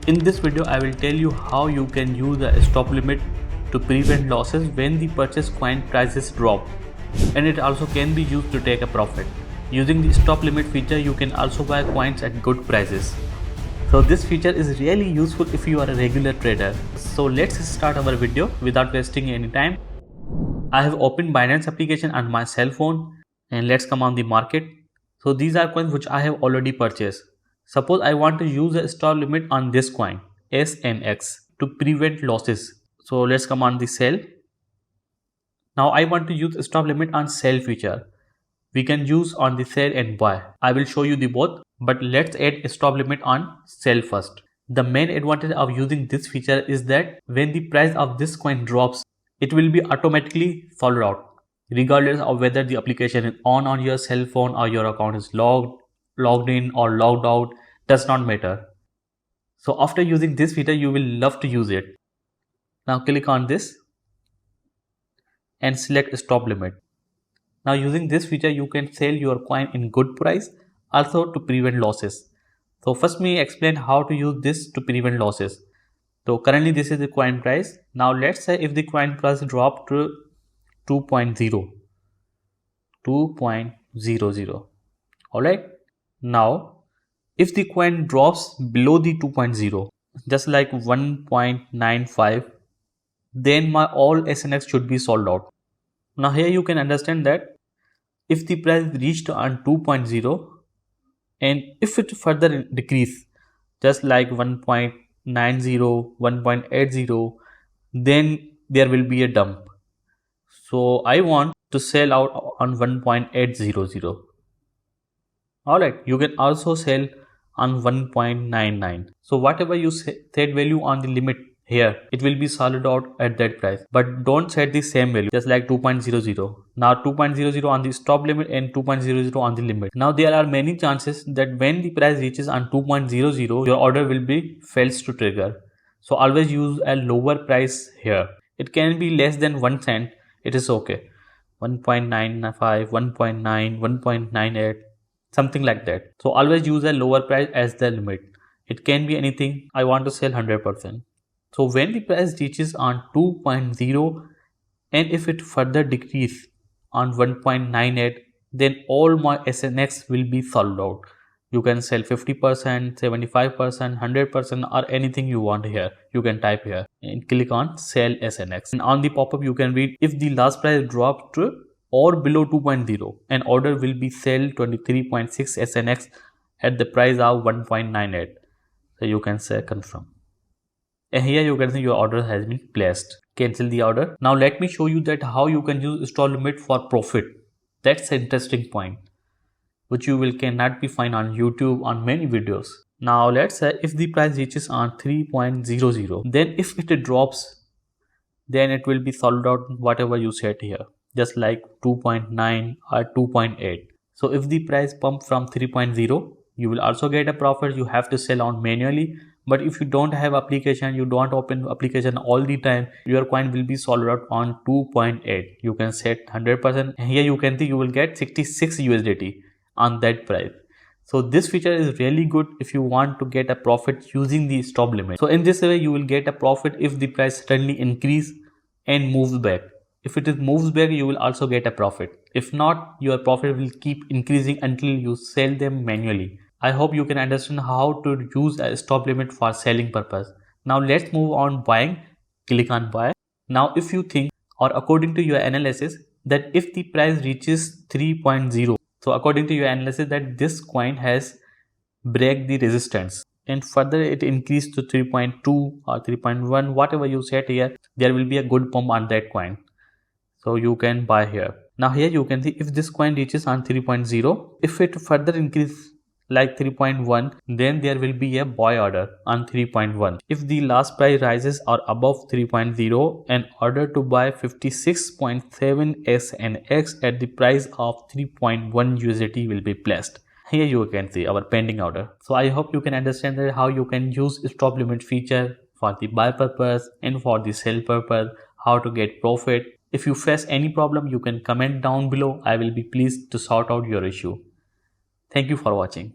In this video, I will tell you how you can use a stop limit to prevent losses when the purchase coin prices drop, and it also can be used to take a profit. Using the stop limit feature, you can also buy coins at good prices. So this feature is really useful if you are a regular trader. So let's start our video without wasting any time. I have opened Binance application on my cell phone and let's come on the market. So these are coins which I have already purchased. Suppose I want to use a stop limit on this coin SNX to prevent losses. So let's come on the sell. Now I want to use a stop limit on sell feature. We can use on the sell and buy. I will show you the both, but let's add a stop limit on sell first. The main advantage of using this feature is that when the price of this coin drops, it will be automatically followed out, regardless of whether the application is on your cell phone or your account is logged in or logged out, does not matter. So after using this feature, you will love to use it. Now click on this and select stop limit. Now using this feature, you can sell your coin in good price, also to prevent losses. So first me explain how to use this to prevent losses. So currently this is the coin price. Now let's say if the coin price drop to 2.0. Alright. Now if the coin drops below the 2.0, just like 1.95, then my all SNX should be sold out. Now here you can understand that if the price reached on 2.0 and if it further decrease, just like 1.90, 1.80, then there will be a dump. So I want to sell out on 1.800. Alright, you can also sell on 1.99. So whatever you set value on the limit here, it will be sold out at that price. But don't set the same value, just like 2.00. Now 2.00 on the stop limit and 2.00 on the limit. Now there are many chances that when the price reaches on 2.00, your order will be fails to trigger. So always use a lower price here. It can be less than 1 cent. It is okay. 1.95, 1.9, 1.98, something like that. So always use a lower price as the limit. It can be anything. I want to sell 100%. So when the price reaches on 2.0 and if it further decrease on 1.98, then all my SNX will be sold out. You can sell 50%, 75%, 100% or anything you want here. You can type here and click on sell SNX. And on the pop-up you can read if the last price dropped to or below 2.0, an order will be sell 23.6 SNX at the price of 1.98. So you can say confirm. And here you can see your order has been placed. Cancel the order. Now let me show you that how you can use stop limit for profit. That's an interesting point, which you will cannot be find on YouTube on many videos. Now let's say if the price reaches on 3.00, then if it drops, then it will be sold out whatever you set here, just like 2.9 or 2.8. So if the price pump from 3.0, you will also get a profit. You have to sell on manually. But if you don't have application, you don't open application all the time, your coin will be sold out on 2.8. You can set 100%. Here you can see you will get 66 USDT on that price. So this feature is really good if you want to get a profit using the stop limit. So in this way you will get a profit if the price suddenly increase and moves back. If it moves back, you will also get a profit. If not, your profit will keep increasing until you sell them manually. I hope you can understand how to use a stop limit for selling purpose. Now let's move on buying. Click on buy. Now if you think or according to your analysis that if the price reaches 3.0, so according to your analysis that this coin has break the resistance and further it increased to 3.2 or 3.1, whatever you set here, there will be a good pump on that coin. So you can buy here. Now here you can see if this coin reaches on 3.0, if it further increase like 3.1, then there will be a buy order on 3.1. If the last price rises or above 3.0, an order to buy 56.7 SNX at the price of 3.1 USDT will be placed. Here you can see our pending order. So I hope you can understand that how you can use stop limit feature for the buy purpose and for the sell purpose, how to get profit. If you face any problem, you can comment down below. I will be pleased to sort out your issue. Thank you for watching.